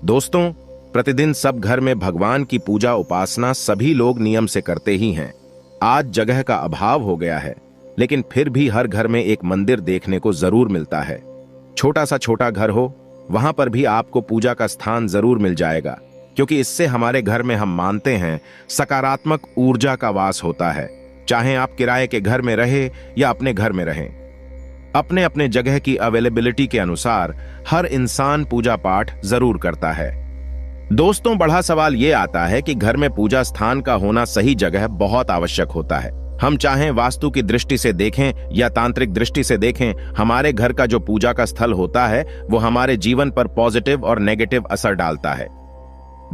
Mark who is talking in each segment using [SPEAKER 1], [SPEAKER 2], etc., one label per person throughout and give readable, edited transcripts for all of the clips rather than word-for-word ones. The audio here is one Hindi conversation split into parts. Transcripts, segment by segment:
[SPEAKER 1] दोस्तों, प्रतिदिन सब घर में भगवान की पूजा उपासना सभी लोग नियम से करते ही हैं। आज जगह का अभाव हो गया है, लेकिन फिर भी हर घर में एक मंदिर देखने को जरूर मिलता है। छोटा सा छोटा घर हो, वहां पर भी आपको पूजा का स्थान जरूर मिल जाएगा, क्योंकि इससे हमारे घर में हम मानते हैं सकारात्मक ऊर्जा का वास होता है। चाहे आप किराए के घर में रहे या अपने घर में रहें, अपने अपने जगह की अवेलेबिलिटी के अनुसार हर इंसान पूजा पाठ जरूर करता है। दोस्तों, बड़ा सवाल यह आता है कि घर में पूजा स्थान का होना सही जगह बहुत आवश्यक होता है। हम चाहें वास्तु की दृष्टि से देखें या तांत्रिक दृष्टि से देखें, हमारे घर का जो पूजा का स्थल होता है वो हमारे जीवन पर पॉजिटिव और नेगेटिव असर डालता है।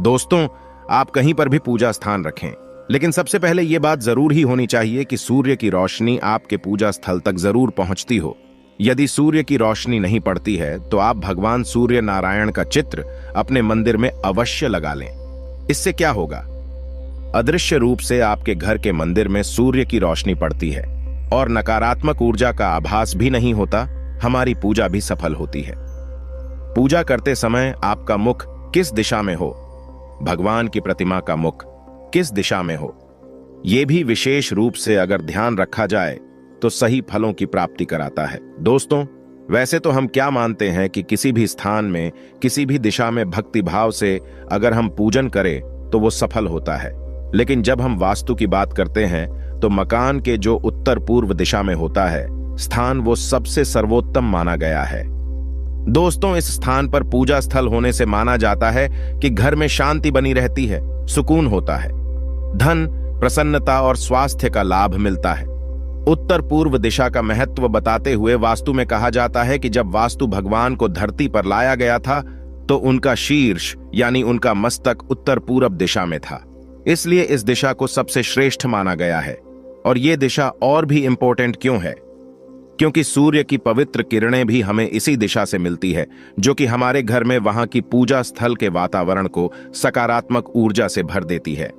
[SPEAKER 1] दोस्तों, आप कहीं पर भी पूजा स्थान रखें, लेकिन सबसे पहले यह बात जरूर ही होनी चाहिए कि सूर्य की रोशनी आपके पूजा स्थल तक जरूर पहुंचती हो। यदि सूर्य की रोशनी नहीं पड़ती है तो आप भगवान सूर्य नारायण का चित्र अपने मंदिर में अवश्य लगा लें। इससे क्या होगा? अदृश्य रूप से आपके घर के मंदिर में सूर्य की रोशनी पड़ती है और नकारात्मक ऊर्जा का आभास भी नहीं होता। हमारी पूजा भी सफल होती है। पूजा करते समय आपका मुख किस दिशा में हो, भगवान की प्रतिमा का मुख किस दिशा में हो, यह भी विशेष रूप से अगर ध्यान रखा जाए तो सही फलों की प्राप्ति कराता है। दोस्तों, वैसे तो हम क्या मानते हैं कि किसी भी स्थान में, किसी भी दिशा में भक्ति भाव से अगर हम पूजन करें तो वो सफल होता है। लेकिन जब हम वास्तु की बात करते हैं तो मकान के जो उत्तर पूर्व दिशा में होता है स्थान, वो सबसे सर्वोत्तम माना गया है। दोस्तों, इस स्थान पर पूजा स्थल होने से माना जाता है कि घर में शांति बनी रहती है, सुकून होता है, धन, प्रसन्नता और स्वास्थ्य का लाभ मिलता है। उत्तर पूर्व दिशा का महत्व बताते हुए वास्तु में कहा जाता है कि जब वास्तु भगवान को धरती पर लाया गया था तो उनका शीर्ष यानी उनका मस्तक उत्तर पूरब दिशा में था। इसलिए इस दिशा को सबसे श्रेष्ठ माना गया है। और यह दिशा और भी इंपॉर्टेंट क्यों है? क्योंकि सूर्य की पवित्र किरणें भी हमें इसी दिशा से मिलती है, जो कि हमारे घर में वहां की पूजा स्थल के वातावरण को सकारात्मक ऊर्जा से भर देती है।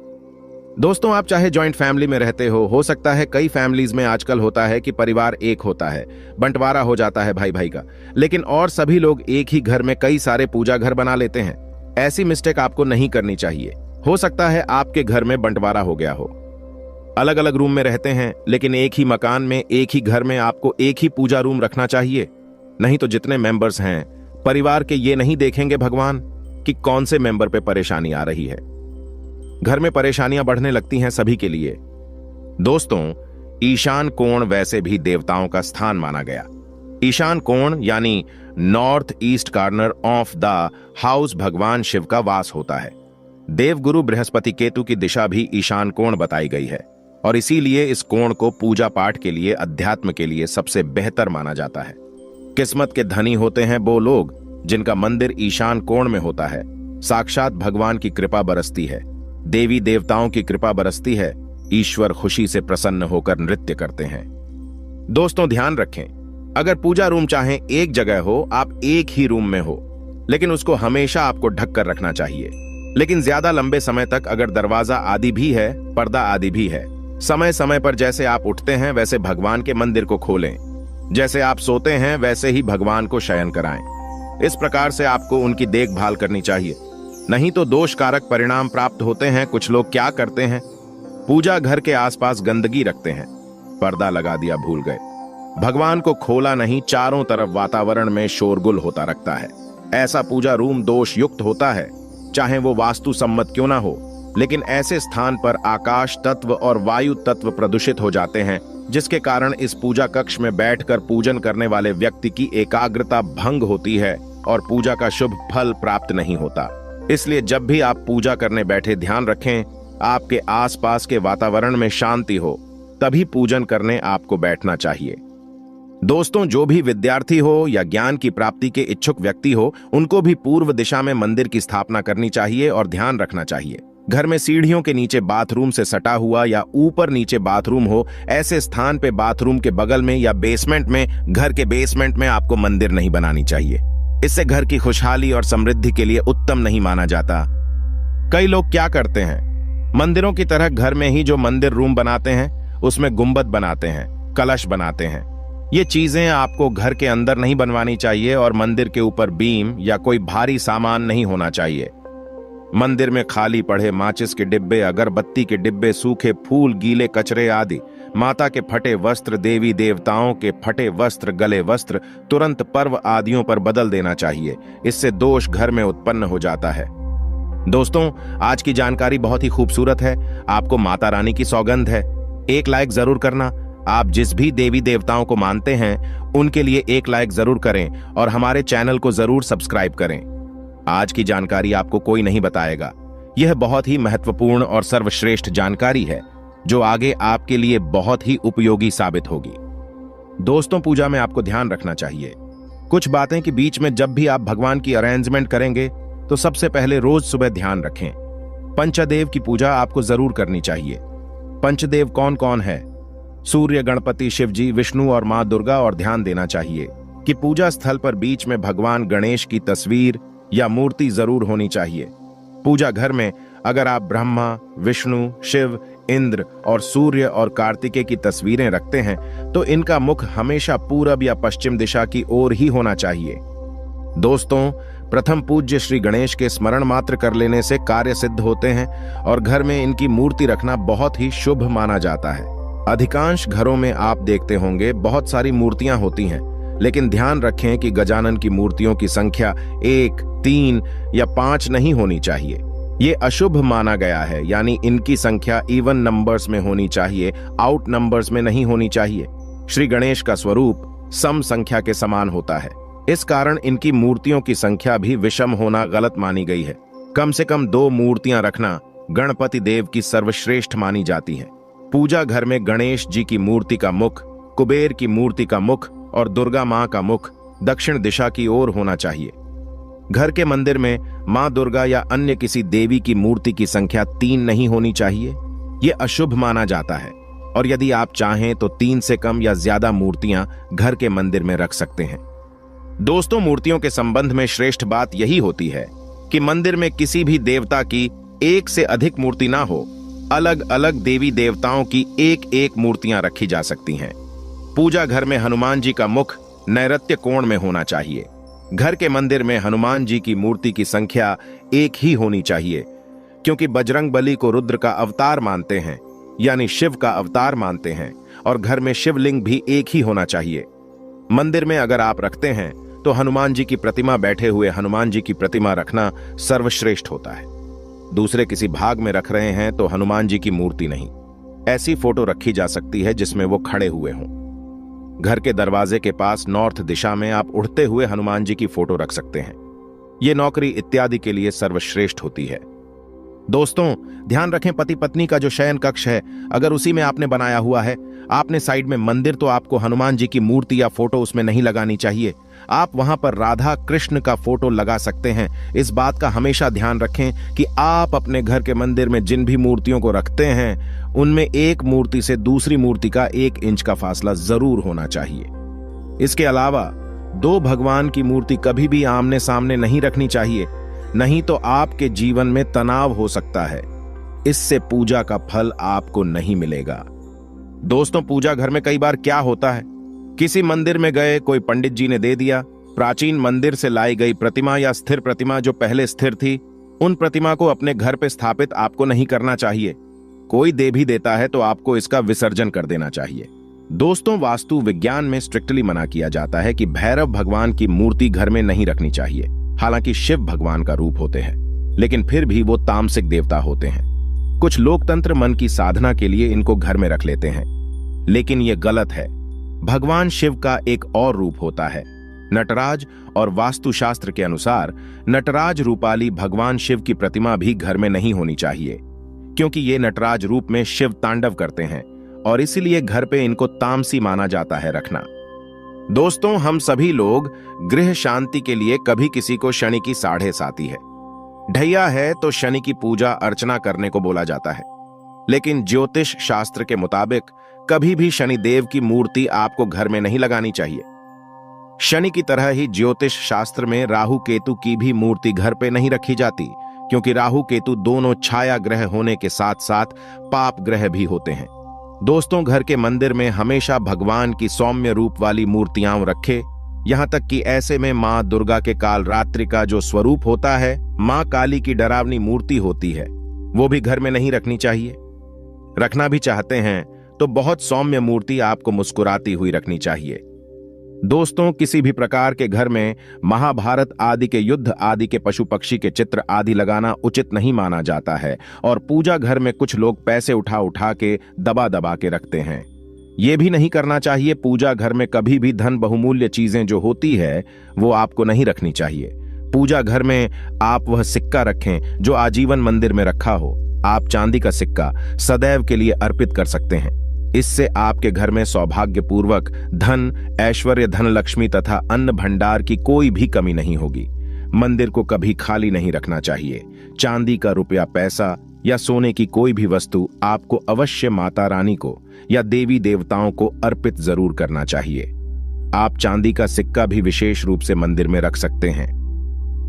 [SPEAKER 1] दोस्तों, आप चाहे जॉइंट फैमिली में रहते हो सकता है कई फैमिलीज में आजकल होता है कि परिवार एक होता है, बंटवारा हो जाता है भाई भाई का, लेकिन और सभी लोग एक ही घर में कई सारे पूजा घर बना लेते हैं। ऐसी मिस्टेक आपको नहीं करनी चाहिए। हो सकता है आपके घर में बंटवारा हो गया हो, अलग अलग रूम में रहते हैं, लेकिन एक ही मकान में, एक ही घर में आपको एक ही पूजा रूम रखना चाहिए। नहीं तो जितने मेंबर्स हैं परिवार के, ये नहीं देखेंगे भगवान कि कौन से मेंबर पे परेशानी आ रही है। घर में परेशानियां बढ़ने लगती हैं सभी के लिए। दोस्तों, ईशान कोण वैसे भी देवताओं का स्थान माना गया। ईशान कोण यानी north east corner of the house भगवान शिव का वास होता है। देवगुरु बृहस्पति केतु की दिशा भी ईशान कोण बताई गई है और इसीलिए इस कोण को पूजा पाठ के लिए, अध्यात्म के लिए सबसे बेहतर माना जाता है। किस्मत के धनी होते हैं वो लोग जिनका मंदिर ईशान कोण में होता है। साक्षात भगवान की कृपा बरसती है, देवी देवताओं की कृपा बरसती है, ईश्वर खुशी से प्रसन्न होकर नृत्य करते हैं। दोस्तों, ध्यान रखें, अगर पूजा रूम चाहे एक जगह हो, आप एक ही रूम में हो, लेकिन उसको हमेशा आपको ढक कर रखना चाहिए। लेकिन ज्यादा लंबे समय तक अगर दरवाजा आदि भी है, पर्दा आदि भी है, समय समय पर जैसे आप उठते हैं वैसे भगवान के मंदिर को खोलें। जैसे आप सोते हैं वैसे ही भगवान को शयन कराएं। इस प्रकार से आपको उनकी देखभाल करनी चाहिए, नहीं तो दोष कारक परिणाम प्राप्त होते हैं। कुछ लोग क्या करते हैं, पूजा घर के आसपास गंदगी रखते हैं, पर्दा लगा दिया भूल गए, भगवान को खोला नहीं, चारों तरफ वातावरण में शोरगुल होता रखता है। ऐसा पूजा रूम दोष युक्त होता है, चाहे वो वास्तु सम्मत क्यों ना हो। लेकिन ऐसे स्थान पर आकाश तत्व और वायु तत्व प्रदूषित हो जाते हैं, जिसके कारण इस पूजा कक्ष में बैठकर पूजन करने वाले व्यक्ति की एकाग्रता भंग होती है और पूजा का शुभ फल प्राप्त नहीं होता। इसलिए जब भी आप पूजा करने बैठे, ध्यान रखें आपके आसपास के वातावरण में शांति हो, तभी पूजन करने आपको बैठना चाहिए। दोस्तों, जो भी विद्यार्थी हो या ज्ञान की प्राप्ति के इच्छुक व्यक्ति हो, उनको भी पूर्व दिशा में मंदिर की स्थापना करनी चाहिए और ध्यान रखना चाहिए घर में सीढ़ियों के नीचे बाथरूम से सटा हुआ या ऊपर नीचे बाथरूम हो, ऐसे स्थान पे बाथरूम के बगल में या बेसमेंट में, घर के बेसमेंट में आपको मंदिर नहीं बनानी चाहिए। इससे घर की खुशहाली और समृद्धि के लिए उत्तम नहीं माना जाता। कई लोग क्या करते हैं, मंदिरों की तरह घर में ही जो मंदिर रूम बनाते हैं उसमें गुंबद बनाते हैं, कलश बनाते हैं। ये चीजें आपको घर के अंदर नहीं बनवानी चाहिए और मंदिर के ऊपर बीम या कोई भारी सामान नहीं होना चाहिए। मंदिर में खाली पड़े माचिस के डिब्बे, अगरबत्ती के डिब्बे, सूखे फूल, गीले कचरे आदि, माता के फटे वस्त्र, देवी देवताओं के फटे वस्त्र, गले वस्त्र तुरंत पर्व आदियों पर बदल देना चाहिए। इससे दोष घर में उत्पन्न हो जाता है। दोस्तों, आज की जानकारी बहुत ही खूबसूरत है। आपको माता रानी की सौगंध है। एक लाइक जरूर करना। आप जिस भी देवी देवताओं को मानते हैं उनके लिए एक लाइक जरूर करें और हमारे चैनल को जरूर सब्सक्राइब करें। आज की जानकारी आपको कोई नहीं बताएगा। यह बहुत ही महत्वपूर्ण और सर्वश्रेष्ठ जानकारी है जो आगे आपके लिए बहुत ही उपयोगी साबित होगी। दोस्तों, पूजा में आपको ध्यान रखना चाहिए कुछ बातें कि बीच में जब भी आप भगवान की अरेंजमेंट करेंगे तो सबसे पहले रोज सुबह ध्यान रखें। पंचदेव की पूजा आपको जरूर करनी चाहिए। पंचदेव कौन कौन है? सूर्य, गणपति, शिव जी, विष्णु और मां दुर्गा। और ध्यान देना चाहिए कि पूजा स्थल पर बीच में भगवान गणेश की तस्वीर या मूर्ति जरूर होनी चाहिए। पूजा घर में अगर आप ब्रह्मा, विष्णु, शिव, इंद्र और सूर्य और कार्तिकेय की तस्वीरें रखते हैं तो इनका मुख हमेशा पूरब या पश्चिम दिशा की ओर ही होना चाहिए। दोस्तों, प्रथम पूज्य श्री गणेश के स्मरण मात्र कर लेने से कार्य सिद्ध होते हैं और घर में इनकी मूर्ति रखना बहुत ही शुभ माना जाता है। अधिकांश घरों में आप देखते होंगे बहुत सारी मूर्तियां होती हैं, लेकिन ध्यान रखें कि गजानन की मूर्तियों की संख्या 1, 3 या 5 नहीं होनी चाहिए। ये अशुभ माना गया है, यानी इनकी संख्या इवन नंबर्स में होनी चाहिए, आउट नंबर्स में नहीं होनी चाहिए। श्री गणेश का स्वरूप सम संख्या के समान होता है। इस कारण इनकी मूर्तियों की संख्या भी विषम होना गलत मानी गई है। कम से कम 2 मूर्तियां रखना गणपति देव की सर्वश्रेष्ठ मानी जाती है। पूजा घर में गणेश जी की मूर्ति का मुख, कुबेर की मूर्ति का मुख और दुर्गा मां का मुख दक्षिण दिशा की ओर होना चाहिए। घर के मंदिर में मां दुर्गा या अन्य किसी देवी की मूर्ति की संख्या 3 नहीं होनी चाहिए। यह अशुभ माना जाता है और यदि आप चाहें तो 3 से कम या ज्यादा मूर्तियां घर के मंदिर में रख सकते हैं। दोस्तों, मूर्तियों के संबंध में श्रेष्ठ बात यही होती है कि मंदिर में किसी भी देवता की एक से अधिक मूर्ति ना हो। अलग अलग देवी देवताओं की एक एक मूर्तियां रखी जा सकती हैं। पूजा घर में हनुमान जी का मुख नैऋत्य कोण में होना चाहिए। घर के मंदिर में हनुमान जी की मूर्ति की संख्या 1 ही होनी चाहिए, क्योंकि बजरंग बली को रुद्र का अवतार मानते हैं, यानी शिव का अवतार मानते हैं, और घर में शिवलिंग भी 1 ही होना चाहिए। मंदिर में अगर आप रखते हैं तो हनुमान जी की प्रतिमा, बैठे हुए हनुमान जी की प्रतिमा रखना सर्वश्रेष्ठ होता है। दूसरे किसी भाग में रख रहे हैं तो हनुमान जी की मूर्ति नहीं, ऐसी फोटो रखी जा सकती है जिसमें वो खड़े हुए हों। घर के दरवाजे के पास नॉर्थ दिशा में आप उड़ते हुए हनुमान जी की फोटो रख सकते हैं। ये नौकरी इत्यादि के लिए सर्वश्रेष्ठ होती है। दोस्तों, ध्यान रखें, पति पत्नी का जो शयन कक्ष है अगर उसी में आपने बनाया हुआ है, आपने साइड में मंदिर, तो आपको हनुमान जी की मूर्ति या फोटो उसमें नहीं लगानी चाहिए। आप वहां पर राधा कृष्ण का फोटो लगा सकते हैं। इस बात का हमेशा ध्यान रखें कि आप अपने घर के मंदिर में जिन भी मूर्तियों को रखते हैं उनमें एक मूर्ति से दूसरी मूर्ति का 1 इंच का फासला जरूर होना चाहिए। इसके अलावा 2 भगवान की मूर्ति कभी भी आमने सामने नहीं रखनी चाहिए, नहीं तो आपके जीवन में तनाव हो सकता है। इससे पूजा का फल आपको नहीं मिलेगा। दोस्तों, पूजा घर में कई बार क्या होता है, किसी मंदिर में गए, कोई पंडित जी ने दे दिया, प्राचीन मंदिर से लाई गई प्रतिमा या स्थिर प्रतिमा जो पहले स्थिर थी, उन प्रतिमा को अपने घर पे स्थापित आपको नहीं करना चाहिए। कोई दे भी देता है तो आपको इसका विसर्जन कर देना चाहिए। दोस्तों, वास्तु विज्ञान में स्ट्रिक्टली मना किया जाता है कि भैरव भगवान की मूर्ति घर में नहीं रखनी चाहिए। हालांकि शिव भगवान का रूप होते हैं, लेकिन फिर भी वो तामसिक देवता होते हैं। कुछ लोकतंत्र मन की साधना के लिए इनको घर में रख लेते हैं, लेकिन ये गलत है। भगवान शिव का एक और रूप होता है नटराज, और वास्तुशास्त्र के अनुसार नटराज रूपाली भगवान शिव की प्रतिमा भी घर में नहीं होनी चाहिए, क्योंकि ये नटराज रूप में शिव तांडव करते हैं और इसीलिए घर पे इनको तामसी माना जाता है रखना। दोस्तों, हम सभी लोग गृह शांति के लिए कभी किसी को शनि की 7.5 आती है, ढैया है तो शनि की पूजा अर्चना करने को बोला जाता है। लेकिन ज्योतिष शास्त्र के मुताबिक कभी भी शनि देव की मूर्ति आपको घर में नहीं लगानी चाहिए। शनि की तरह ही ज्योतिष शास्त्र में राहु केतु की भी मूर्ति घर पे नहीं रखी जाती, क्योंकि राहु केतु दोनों छाया ग्रह होने के साथ साथ पाप ग्रह भी होते हैं। दोस्तों, घर के मंदिर में हमेशा भगवान की सौम्य रूप वाली मूर्तियां रखे। यहां तक कि ऐसे में मां दुर्गा के कालरात्रि का जो स्वरूप होता है, मां काली की डरावनी मूर्ति होती है, वो भी घर में नहीं रखनी चाहिए। रखना भी चाहते हैं तो बहुत सौम्य मूर्ति आपको मुस्कुराती हुई रखनी चाहिए। दोस्तों, किसी भी प्रकार के घर में महाभारत आदि के युद्ध आदि के पशु पक्षी के चित्र आदि लगाना उचित नहीं माना जाता है और पूजा घर में कुछ लोग पैसे उठा उठा के दबा दबा के रखते हैं। यह भी नहीं करना चाहिए। पूजा घर में कभी भी धन बहुमूल्य चीजें जो होती है वो आपको नहीं रखनी चाहिए। पूजा घर में आप वह सिक्का रखें जो आजीवन मंदिर में रखा हो। आप चांदी का सिक्का सदैव के लिए अर्पित कर सकते हैं। इससे आपके घर में सौभाग्यपूर्वक धन, ऐश्वर्य, धन लक्ष्मी तथा अन्न भंडार की कोई भी कमी नहीं होगी। मंदिर को कभी खाली नहीं रखना चाहिए। चांदी का रुपया, पैसा या सोने की कोई भी वस्तु आपको अवश्य माता रानी को या देवी देवताओं को अर्पित जरूर करना चाहिए। आप चांदी का सिक्का भी विशेष रूप से मंदिर में रख सकते हैं।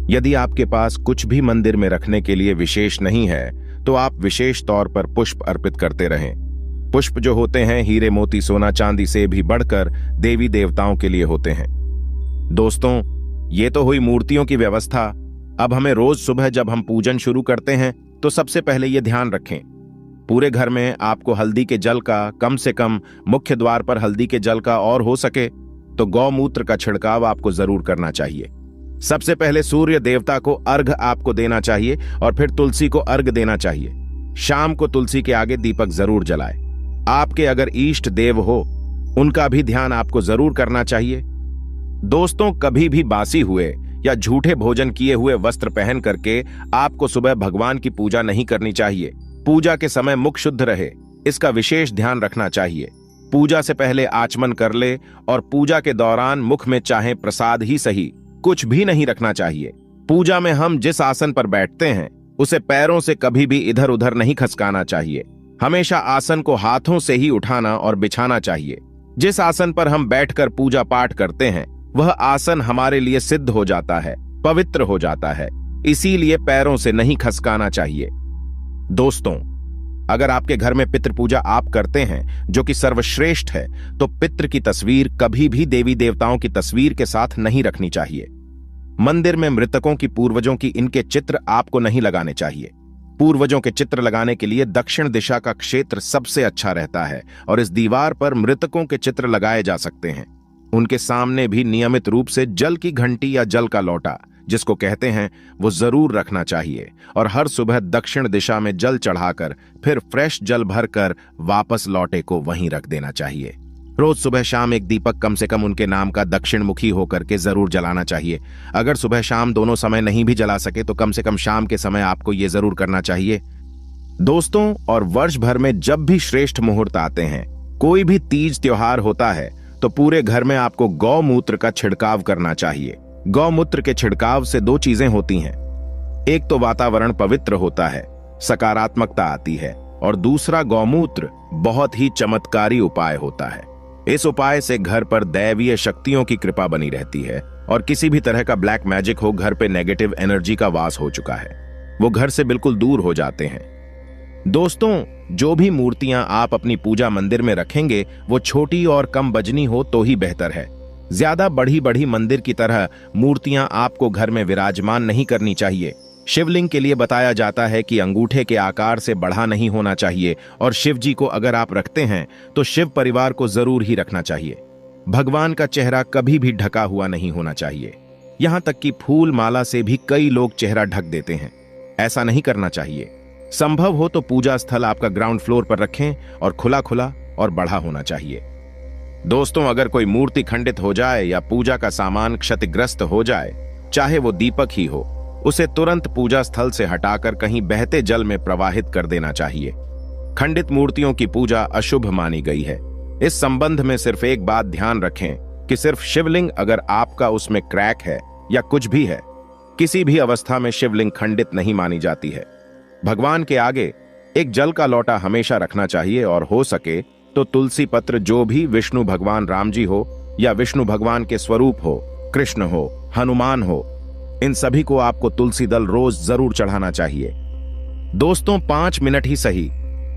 [SPEAKER 1] यदि आपके पास कुछ भी मंदिर में रखने के लिए विशेष नहीं है तो आप विशेष तौर पर पुष्प अर्पित करते रहें। पुष्प जो होते हैं हीरे, मोती, सोना, चांदी से भी बढ़कर देवी देवताओं के लिए होते हैं। दोस्तों, ये तो हुई मूर्तियों की व्यवस्था। अब हमें रोज सुबह जब हम पूजन शुरू करते हैं तो सबसे पहले ये ध्यान रखें, पूरे घर में आपको हल्दी के जल का कम से कम मुख्य द्वार पर हल्दी के जल का और हो सके तो गौमूत्र का छिड़काव आपको जरूर करना चाहिए। सबसे पहले सूर्य देवता को अर्घ आपको देना चाहिए और फिर तुलसी को अर्घ देना चाहिए। शाम को तुलसी के आगे दीपक जरूर जलाए। आपके अगर इष्ट देव हो उनका भी ध्यान आपको जरूर करना चाहिए। दोस्तों, कभी भी बासी हुए या झूठे भोजन किए हुए वस्त्र पहन करके आपको सुबह भगवान की पूजा नहीं करनी चाहिए। पूजा के समय मुख शुद्ध रहे, इसका विशेष ध्यान रखना चाहिए। पूजा से पहले आचमन कर ले और पूजा के दौरान मुख में चाहे प्रसाद ही सही, कुछ भी नहीं रखना चाहिए। पूजा में हम जिस आसन पर बैठते हैं उसे पैरों से कभी भी इधर उधर नहीं खसकाना चाहिए। हमेशा आसन को हाथों से ही उठाना और बिछाना चाहिए। जिस आसन पर हम बैठकर पूजा पाठ करते हैं वह आसन हमारे लिए सिद्ध हो जाता है, पवित्र हो जाता है, इसीलिए पैरों से नहीं खसकाना चाहिए। दोस्तों, अगर आपके घर में पितृ पूजा आप करते हैं जो कि सर्वश्रेष्ठ है, तो पितृ की तस्वीर कभी भी देवी देवताओं की तस्वीर के साथ नहीं रखनी चाहिए। मंदिर में मृतकों की, पूर्वजों की इनके चित्र आपको नहीं लगाने चाहिए। पूर्वजों के चित्र लगाने के लिए दक्षिण दिशा का क्षेत्र सबसे अच्छा रहता है और इस दीवार पर मृतकों के चित्र लगाए जा सकते हैं। उनके सामने भी नियमित रूप से जल की घंटी या जल का लोटा, जिसको कहते हैं, वो जरूर रखना चाहिए और हर सुबह दक्षिण दिशा में जल चढ़ाकर फिर फ्रेश जल भरकर वापस लौटे को वहीं रख देना चाहिए। रोज सुबह शाम एक दीपक कम से कम उनके नाम का दक्षिण मुखी होकर के जरूर जलाना चाहिए। अगर सुबह शाम दोनों समय नहीं भी जला सके तो कम से कम शाम के समय आपको ये जरूर करना चाहिए। दोस्तों, और वर्ष भर में जब भी श्रेष्ठ मुहूर्त आते हैं, कोई भी तीज त्योहार होता है, तो पूरे घर में आपको गौमूत्र का छिड़काव करना चाहिए। गौमूत्र के छिड़काव से दो चीजें होती हैं। एक तो वातावरण पवित्र होता है, सकारात्मकता आती है, और दूसरा गौमूत्र बहुत ही चमत्कारी उपाय होता है। इस उपाय से घर पर दैवीय शक्तियों की कृपा बनी रहती है और किसी भी तरह का ब्लैक मैजिक हो, घर पे नेगेटिव एनर्जी का वास हो चुका है, वो घर से बिल्कुल दूर हो जाते हैं। दोस्तों, जो भी मूर्तियां आप अपनी पूजा मंदिर में रखेंगे वो छोटी और कम वजनी हो तो ही बेहतर है। ज्यादा बड़ी बड़ी मंदिर की तरह मूर्तियां आपको घर में विराजमान नहीं करनी चाहिए। शिवलिंग के लिए बताया जाता है कि अंगूठे के आकार से बड़ा नहीं होना चाहिए और शिव जी को अगर आप रखते हैं तो शिव परिवार को जरूर ही रखना चाहिए। भगवान का चेहरा कभी भी ढका हुआ नहीं होना चाहिए। यहां तक कि फूल माला से भी कई लोग चेहरा ढक देते हैं। ऐसा नहीं करना चाहिए। संभव हो तो पूजा स्थल आपका ग्राउंड फ्लोर पर रखें और खुला खुला और बड़ा होना चाहिए। दोस्तों, अगर कोई मूर्ति खंडित हो जाए या पूजा का सामान क्षतिग्रस्त हो जाए, चाहे वो दीपक ही हो, उसे तुरंत पूजा स्थल से हटाकर कहीं बहते जल में प्रवाहित कर देना चाहिए। खंडित मूर्तियों की पूजा अशुभ मानी गई है। इस संबंध में सिर्फ एक बात ध्यान रखें कि सिर्फ शिवलिंग अगर आपका उसमें क्रैक है या कुछ भी है, किसी भी अवस्था में शिवलिंग खंडित नहीं मानी जाती है। भगवान के आगे एक जल का लोटा हमेशा रखना चाहिए और हो सके तो तुलसी पत्र, जो भी विष्णु भगवान राम जी हो या विष्णु भगवान के स्वरूप हो, कृष्ण हो, हनुमान हो, इन सभी को आपको तुलसी दल रोज जरूर चढ़ाना चाहिए। दोस्तों, 5 मिनट ही सही,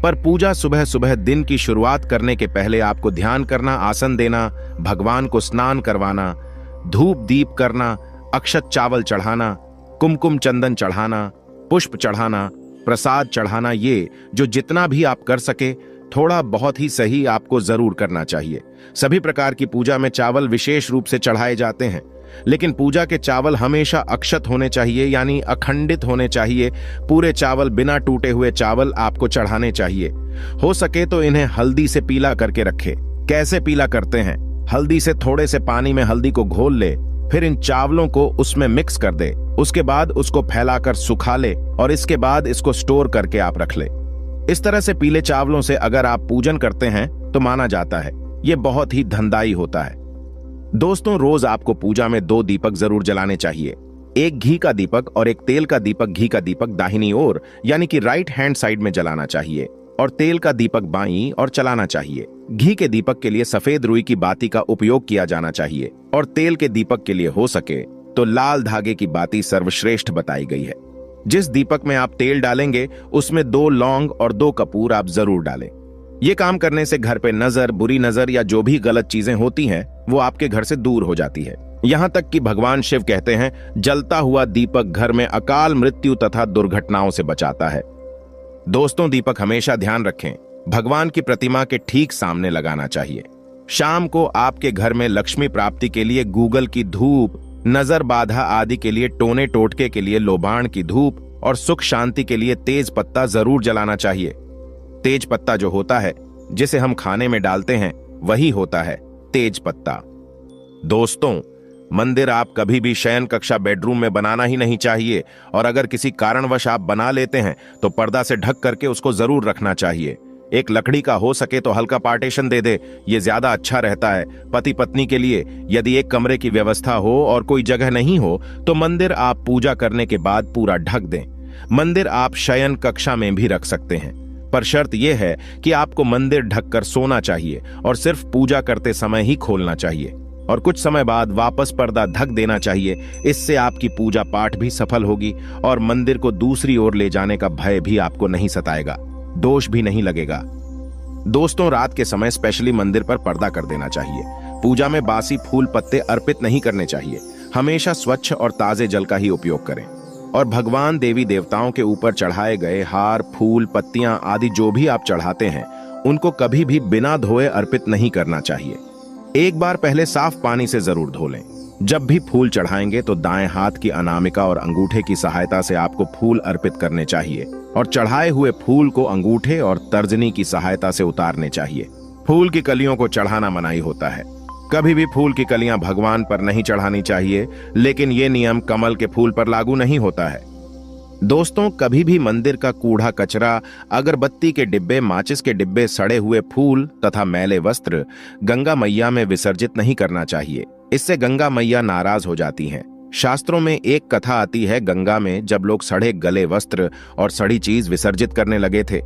[SPEAKER 1] पर पूजा सुबह सुबह दिन की शुरुआत करने के पहले आपको ध्यान करना, आसन देना, भगवान को स्नान करवाना, धूप दीप करना, अक्षत चावल चढ़ाना, कुमकुम चंदन चढ़ाना, पुष्प चढ़ाना, प्रसाद चढ़ाना, ये जो जितना भी आप कर सके थोड़ा बहुत ही सही आपको जरूर करना चाहिए। सभी प्रकार की पूजा में चावल विशेष रूप से चढ़ाए जाते हैं, लेकिन पूजा के चावल हमेशा अक्षत होने चाहिए, यानी अखंडित होने चाहिए। पूरे चावल, बिना टूटे हुए चावल आपको चढ़ाने चाहिए। हो सके तो इन्हें हल्दी से पीला करके रखे। कैसे पीला करते हैं? हल्दी से थोड़े से पानी में हल्दी को घोल ले, फिर इन चावलों को उसमें मिक्स कर दे। उसके बाद उसको फैलाकर सुखा ले और इसके बाद इसको स्टोर करके आप रख ले। इस तरह से पीले चावलों से अगर आप पूजन करते हैं तो माना जाता है यह बहुत ही धनदायी होता है। दोस्तों, रोज आपको पूजा में 2 दीपक जरूर जलाने चाहिए। एक घी का दीपक और एक तेल का दीपक। घी का दीपक दाहिनी ओर यानी कि राइट हैंड साइड में जलाना चाहिए और तेल का दीपक बाईं ओर चलाना चाहिए। घी के दीपक के लिए सफेद रुई की बाती का उपयोग किया जाना चाहिए और तेल के दीपक के लिए हो सके तो लाल धागे की बाती सर्वश्रेष्ठ बताई गई है। जिस दीपक में आप तेल डालेंगे उसमें 2 लौंग और 2 कपूर आप जरूर डालें। ये काम करने से घर पे नजर, बुरी नजर या जो भी गलत चीजें होती हैं वो आपके घर से दूर हो जाती है। यहां तक कि भगवान शिव कहते हैं, जलता हुआ दीपक घर में अकाल मृत्यु तथा दुर्घटनाओं से बचाता है। दोस्तों, दीपक हमेशा ध्यान रखें भगवान की प्रतिमा के ठीक सामने लगाना चाहिए। शाम को आपके घर में लक्ष्मी प्राप्ति के लिए गूगल की धूप, नजर बाधा आदि के लिए टोने टोटके के लिए लोबान की धूप और सुख शांति के लिए तेज पत्ता जरूर जलाना चाहिए। तेज पत्ता जो होता है जिसे हम खाने में डालते हैं वही होता है तेज पत्ता। दोस्तों, मंदिर आप कभी भी शयन कक्षा बेडरूम में बनाना ही नहीं चाहिए और अगर किसी कारणवश आप बना लेते हैं तो पर्दा से ढक करके उसको जरूर रखना चाहिए। एक लकड़ी का हो सके तो हल्का पार्टीशन दे दे, ये ज्यादा अच्छा रहता है। पति पत्नी के लिए यदि एक कमरे की व्यवस्था हो और कोई जगह नहीं हो तो मंदिर आप पूजा करने के बाद पूरा ढक दें। मंदिर आप शयन कक्षा में भी रख सकते हैं, पर शर्त यह है कि आपको मंदिर ढककर सोना चाहिए और सिर्फ पूजा करते समय ही खोलना चाहिए और कुछ समय बाद वापस पर्दा ढक देना चाहिए। इससे आपकी पूजा पाठ भी सफल होगी और मंदिर को दूसरी ओर ले जाने का भय भी आपको नहीं सताएगा, दोष भी नहीं लगेगा। दोस्तों, रात के समय स्पेशली मंदिर पर पर्दा कर देना चाहिए। पूजा में बासी फूल पत्ते अर्पित नहीं करने चाहिए। हमेशा स्वच्छ और ताजे जल का ही उपयोग करें और भगवान देवी देवताओं के ऊपर चढ़ाए गए हार, फूल, पत्तियां आदि जो भी आप चढ़ाते हैं उनको कभी भी बिना धोए अर्पित नहीं करना चाहिए। एक बार पहले साफ पानी से जरूर धो लें। जब भी फूल चढ़ाएंगे तो दाएं हाथ की अनामिका और अंगूठे की सहायता से आपको फूल अर्पित करने चाहिए और चढ़ाए हुए फूल को अंगूठे और तर्जनी की सहायता से उतारने चाहिए। फूल की कलियों को चढ़ाना मनाही होता है। कभी भी फूल की कलियां भगवान पर नहीं चढ़ानी चाहिए, लेकिन यह नियम कमल के फूल पर लागू नहीं होता है। दोस्तों, कभी भी मंदिर का कूड़ा कचरा, अगरबत्ती के डिब्बे, माचिस के डिब्बे, सड़े हुए फूल तथा मैले वस्त्र गंगा मैया में विसर्जित नहीं करना चाहिए। इससे गंगा मैया नाराज हो जाती हैं। शास्त्रों में एक कथा आती है, गंगा में जब लोग सड़े गले वस्त्र और सड़ी चीज विसर्जित करने लगे थे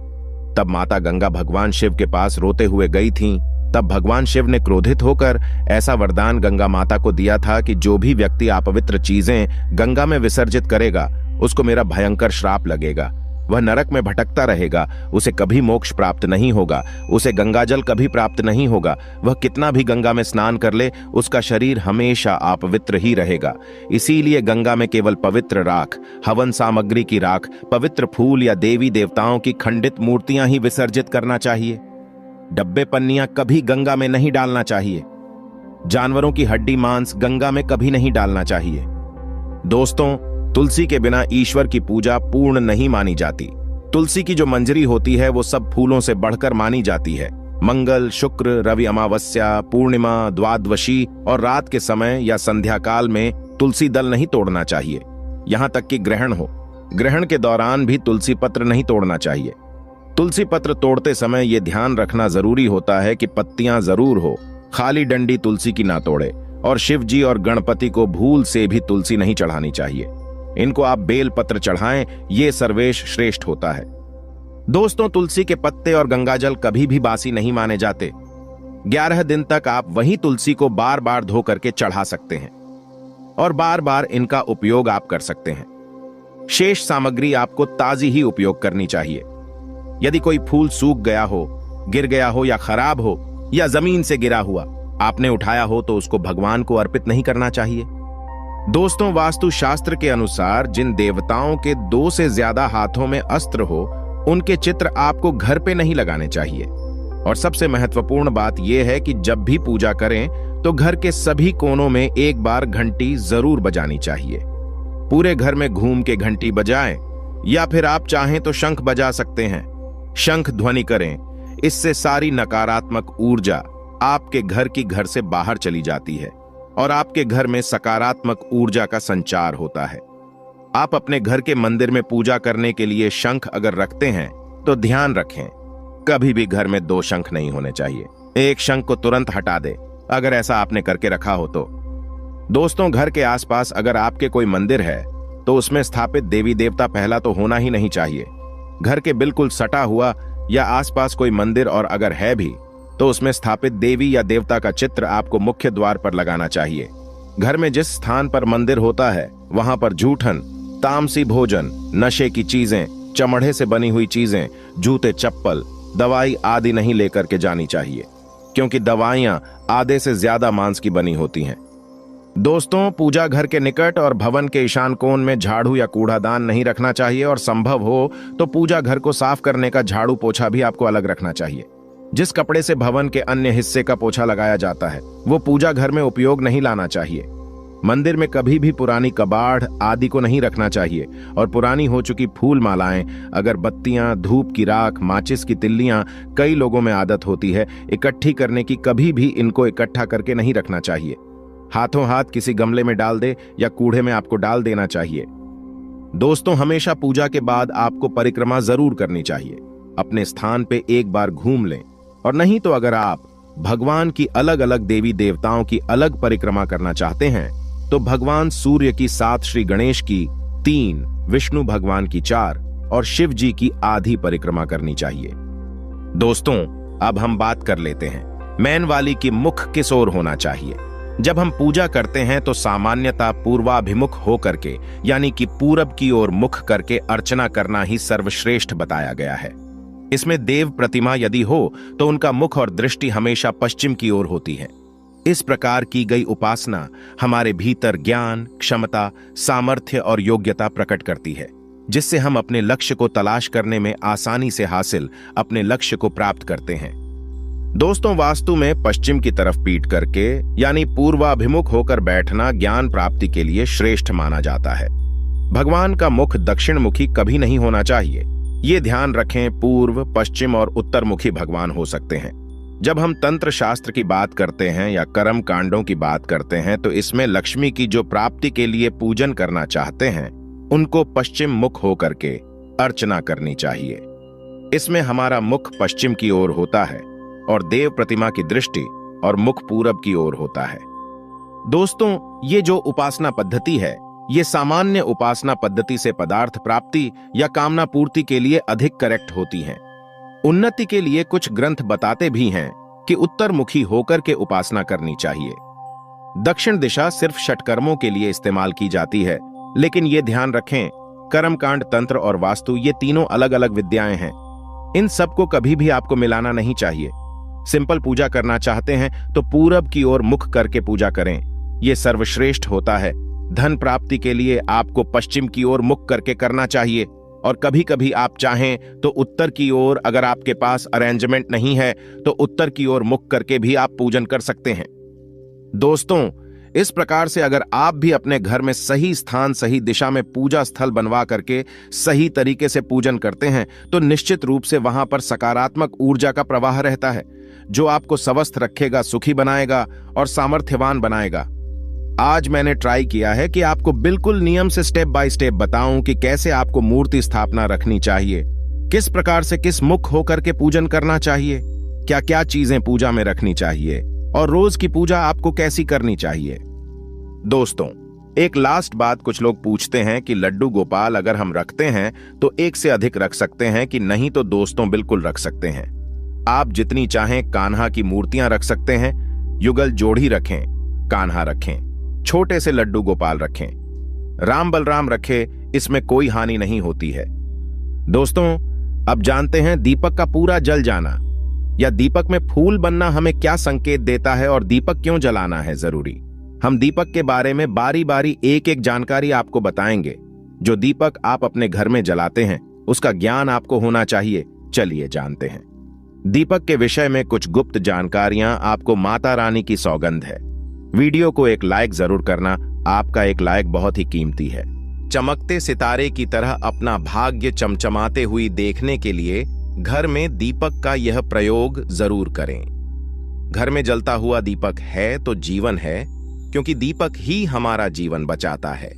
[SPEAKER 1] तब माता गंगा भगवान शिव के पास रोते हुए गई थीं। तब भगवान शिव ने क्रोधित होकर ऐसा वरदान गंगा माता को दिया था कि जो भी व्यक्ति अपवित्र चीजें गंगा में विसर्जित करेगा उसको मेरा भयंकर श्राप लगेगा। वह नरक में भटकता रहेगा, उसे कभी मोक्ष प्राप्त नहीं होगा, उसे गंगाजल कभी प्राप्त नहीं होगा। वह कितना भी गंगा में स्नान कर ले उसका शरीर हमेशा अपवित्र ही रहेगा। इसीलिए गंगा में केवल पवित्र राख, हवन सामग्री की राख, पवित्र फूल या देवी देवताओं की खंडित मूर्तियां ही विसर्जित करना चाहिए। डब्बे पन्नियां कभी गंगा में नहीं डालना चाहिए। जानवरों की हड्डी मांस गंगा में कभी नहीं डालना चाहिए। दोस्तों, तुलसी के बिना ईश्वर की पूजा पूर्ण नहीं मानी जाती। तुलसी की जो मंजरी होती है वो सब फूलों से बढ़कर मानी जाती है। मंगल, शुक्र, रवि अमावस्या, पूर्णिमा, द्वादशी और रात के समय या संध्या काल में तुलसी दल नहीं तोड़ना चाहिए। यहां तक कि ग्रहण हो, ग्रहण के दौरान भी तुलसी पत्र नहीं तोड़ना चाहिए। तुलसी पत्र तोड़ते समय यह ध्यान रखना जरूरी होता है कि पत्तियां जरूर हो, खाली डंडी तुलसी की ना तोड़े। और शिव जी और गणपति को भूल से भी तुलसी नहीं चढ़ानी चाहिए। इनको आप बेल पत्र चढ़ाएं, ये सर्वेश श्रेष्ठ होता है। दोस्तों, तुलसी के पत्ते और गंगाजल कभी भी बासी नहीं माने जाते। 11 दिन तक आप वही तुलसी को बार बार धो करके चढ़ा सकते हैं और बार बार इनका उपयोग आप कर सकते हैं। शेष सामग्री आपको ताजी ही उपयोग करनी चाहिए। यदि कोई फूल सूख गया हो, गिर गया हो या खराब हो या जमीन से गिरा हुआ आपने उठाया हो तो उसको भगवान को अर्पित नहीं करना चाहिए। दोस्तों, वास्तु शास्त्र के अनुसार जिन देवताओं के 2 से ज्यादा हाथों में अस्त्र हो, उनके चित्र आपको घर पे नहीं लगाने चाहिए। और सबसे महत्वपूर्ण बात यह है कि जब भी पूजा करें तो घर के सभी कोनों में एक बार घंटी जरूर बजानी चाहिए। पूरे घर में घूम के घंटी बजाएं या फिर आप चाहें तो शंख बजा सकते हैं। शंख ध्वनि करें, इससे सारी नकारात्मक ऊर्जा आपके घर से बाहर चली जाती है और आपके घर में सकारात्मक ऊर्जा का संचार होता है। आप अपने घर के मंदिर में पूजा करने के लिए शंख अगर रखते हैं तो ध्यान रखें, कभी भी घर में 2 शंख नहीं होने चाहिए। एक शंख को तुरंत हटा दे अगर ऐसा आपने करके रखा हो तो। दोस्तों, घर के आसपास अगर आपके कोई मंदिर है तो उसमें स्थापित देवी देवता पहला तो होना ही नहीं चाहिए। घर के बिल्कुल सटा हुआ या आसपास कोई मंदिर और अगर है भी तो उसमें स्थापित देवी या देवता का चित्र आपको मुख्य द्वार पर लगाना चाहिए। घर में जिस स्थान पर मंदिर होता है वहां पर जूठन, तामसी भोजन, नशे की चीजें, चमड़े से बनी हुई चीजें, जूते, चप्पल, दवाई आदि नहीं लेकर के जानी चाहिए, क्योंकि दवाइयां आधे से ज्यादा मांस की बनी होती हैं। दोस्तों, पूजा घर के निकट और भवन के ईशान कोण में झाड़ू या कूड़ादान नहीं रखना चाहिए और संभव हो तो पूजा घर को साफ करने का झाड़ू पोछा भी आपको अलग रखना चाहिए। जिस कपड़े से भवन के अन्य हिस्से का पोछा लगाया जाता है वो पूजा घर में उपयोग नहीं लाना चाहिए। मंदिर में कभी भी पुरानी कबाड़ आदि को नहीं रखना चाहिए और पुरानी हो चुकी फूल मालाएं, अगरबत्तियां, धूप की राख, माचिस की तिल्लियां कई लोगों में आदत होती है इकट्ठी करने की, कभी भी इनको इकट्ठा करके नहीं रखना चाहिए। हाथों हाथ किसी गमले में डाल दे या कूड़े में आपको डाल देना चाहिए। दोस्तों, हमेशा पूजा के बाद आपको परिक्रमा जरूर करनी चाहिए। अपने स्थान पे एक बार घूम लें, और नहीं तो अगर आप भगवान की अलग अलग देवी देवताओं की अलग परिक्रमा करना चाहते हैं तो भगवान सूर्य की 7, श्री गणेश की 3, विष्णु भगवान की 4 और शिव जी की आधी परिक्रमा करनी चाहिए। दोस्तों, अब हम बात कर लेते हैं मैन वाली की मुख किस ओर होना चाहिए। जब हम पूजा करते हैं तो सामान्यतः पूर्वाभिमुख होकर के यानी कि पूरब की ओर मुख करके अर्चना करना ही सर्वश्रेष्ठ बताया गया है। इसमें देव प्रतिमा यदि हो तो उनका मुख और दृष्टि हमेशा पश्चिम की ओर होती है। इस प्रकार की गई उपासना हमारे भीतर ज्ञान, क्षमता, सामर्थ्य और योग्यता प्रकट करती है, जिससे हम अपने लक्ष्य को तलाश करने में आसानी से हासिल अपने लक्ष्य को प्राप्त करते हैं। दोस्तों, वास्तु में पश्चिम की तरफ पीठ करके यानी पूर्वाभिमुख होकर बैठना ज्ञान प्राप्ति के लिए श्रेष्ठ माना जाता है। भगवान का मुख दक्षिण मुखी कभी नहीं होना चाहिए। ये ध्यान रखें, पूर्व, पश्चिम और उत्तर मुखी भगवान हो सकते हैं। जब हम तंत्र शास्त्र की बात करते हैं या कर्म कांडों की बात करते हैं तो इसमें लक्ष्मी की जो प्राप्ति के लिए पूजन करना चाहते हैं उनको पश्चिम मुख होकर के अर्चना करनी चाहिए। इसमें हमारा मुख पश्चिम की ओर होता है और देव प्रतिमा की दृष्टि और मुख पूरब की ओर होता है। दोस्तों, ये जो उपासना पद्धति है ये सामान्य उपासना पद्धति से पदार्थ प्राप्ति या कामना पूर्ति के लिए अधिक करेक्ट होती हैं। उन्नति के लिए कुछ ग्रंथ बताते भी हैं कि उत्तर मुखी होकर के उपासना करनी चाहिए। दक्षिण दिशा सिर्फ षटकर्मों के लिए इस्तेमाल की जाती है, लेकिन ये ध्यान रखें, कर्मकांड, तंत्र और वास्तु ये तीनों अलग अलग विद्याएं हैं। इन सबको कभी भी आपको मिलाना नहीं चाहिए। सिंपल पूजा करना चाहते हैं तो पूरब की ओर मुख करके पूजा करें, यह सर्वश्रेष्ठ होता है। धन प्राप्ति के लिए आपको पश्चिम की ओर मुख करके करना चाहिए और कभी कभी आप चाहें तो उत्तर की ओर, अगर आपके पास अरेंजमेंट नहीं है तो उत्तर की ओर मुख करके भी आप पूजन कर सकते हैं। दोस्तों, इस प्रकार से अगर आप भी अपने घर में सही स्थान, सही दिशा में पूजा स्थल बनवा करके सही तरीके से पूजन करते हैं तो निश्चित रूप से वहां पर सकारात्मक ऊर्जा का प्रवाह रहता है, जो आपको स्वस्थ रखेगा, सुखी बनाएगा और सामर्थ्यवान बनाएगा। आज मैंने ट्राई किया है कि आपको बिल्कुल नियम से स्टेप बाय स्टेप बताऊं कि कैसे आपको मूर्ति स्थापना रखनी चाहिए, किस प्रकार से किस मुख होकर के पूजन करना चाहिए, क्या क्या चीजें पूजा में रखनी चाहिए और रोज की पूजा आपको कैसी करनी चाहिए। दोस्तों, एक लास्ट बात, कुछ लोग पूछते हैं कि लड्डू गोपाल अगर हम रखते हैं तो एक से अधिक रख सकते हैं कि नहीं। तो दोस्तों, बिल्कुल रख सकते हैं। आप जितनी चाहें कान्हा की मूर्तियां रख सकते हैं, युगल जोड़ी रखें, कान्हा रखें, छोटे से लड्डू गोपाल रखें, राम बलराम रखें, इसमें कोई हानि नहीं होती है। दोस्तों, अब जानते हैं दीपक का पूरा जल जाना या दीपक में फूल बनना हमें क्या संकेत देता है और दीपक क्यों जलाना है जरूरी। हम दीपक के बारे में बारी बारी एक एक जानकारी आपको बताएंगे। जो दीपक आप अपने घर में जलाते हैं उसका ज्ञान आपको होना चाहिए। चलिए जानते हैं दीपक के विषय में कुछ गुप्त जानकारियां आपको माता रानी की सौगंध है। वीडियो को एक लाइक जरूर करना, आपका एक लाइक बहुत ही कीमती है। चमकते सितारे की तरह अपना भाग्य चमचमाते हुई देखने के लिए घर में दीपक का यह प्रयोग जरूर करें। घर में जलता हुआ दीपक है तो जीवन है, क्योंकि दीपक ही हमारा जीवन बचाता है।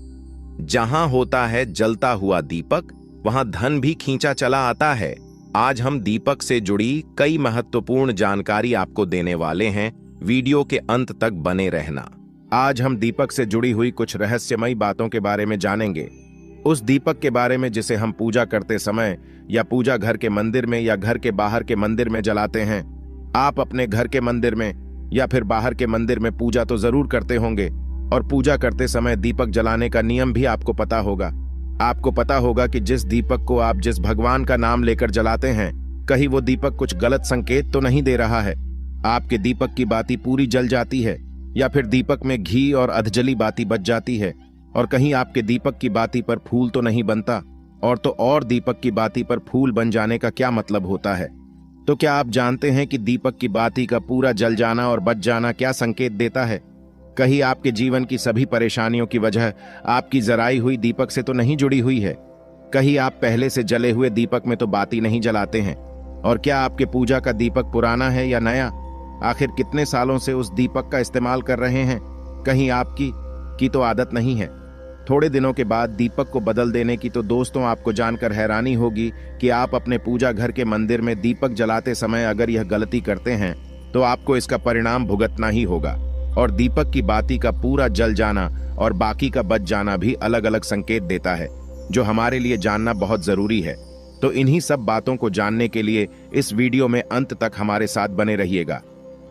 [SPEAKER 1] जहां होता है जलता हुआ दीपक, वहां धन भी खींचा चला आता है। आज हम दीपक से जुड़ी कई महत्वपूर्ण जानकारी आपको देने वाले हैं। वीडियो के अंत तक बने रहना। आज हम दीपक से जुड़ी हुई कुछ रहस्यमयी बातों के बारे में जानेंगे। उस दीपक के बारे में जिसे हम पूजा करते समय या पूजा घर के मंदिर में या घर के बाहर के मंदिर में जलाते हैं। आप अपने घर के मंदिर में या फिर बाहर के मंदिर में पूजा तो जरूर करते होंगे और पूजा करते समय दीपक जलाने का नियम भी आपको पता होगा। आपको पता होगा कि जिस दीपक को आप जिस भगवान का नाम लेकर जलाते हैं, कहीं वो दीपक कुछ गलत संकेत तो नहीं दे रहा है। आपके दीपक की बाती पूरी जल जाती है या फिर दीपक में घी और अधजली बाती बच जाती है और कहीं आपके दीपक की बाती पर फूल तो नहीं बनता। और दीपक की बाती पर फूल बन जाने का क्या मतलब होता है? तो क्या आप जानते हैं कि दीपक की बाती का पूरा जल जाना और बच जाना क्या संकेत देता है? कहीं आपके जीवन की सभी परेशानियों की वजह आपकी जराई हुई दीपक से तो नहीं जुड़ी हुई है? कहीं आप पहले से जले हुए दीपक में तो बाती नहीं जलाते हैं? और क्या आपके पूजा का दीपक पुराना है या नया? आखिर कितने सालों से उस दीपक का इस्तेमाल कर रहे हैं? कहीं आपकी तो आदत नहीं है। थोड़े दिनों के बाद दीपक को बदल देने की तो दोस्तों आपको जानकर हैरानी होगी कि आप अपने पूजा घर के मंदिर में दीपक जलाते समय अगर यह गलती करते हैं तो आपको इसका परिणाम भुगतना ही होगा। और दीपक की बाती का पूरा जल जाना और बाकी का बच जाना भी अलग अलग संकेत देता है, जो हमारे लिए जानना बहुत जरूरी है। तो इन्हीं सब बातों को जानने के लिए इस वीडियो में अंत तक हमारे साथ बने रहिएगा।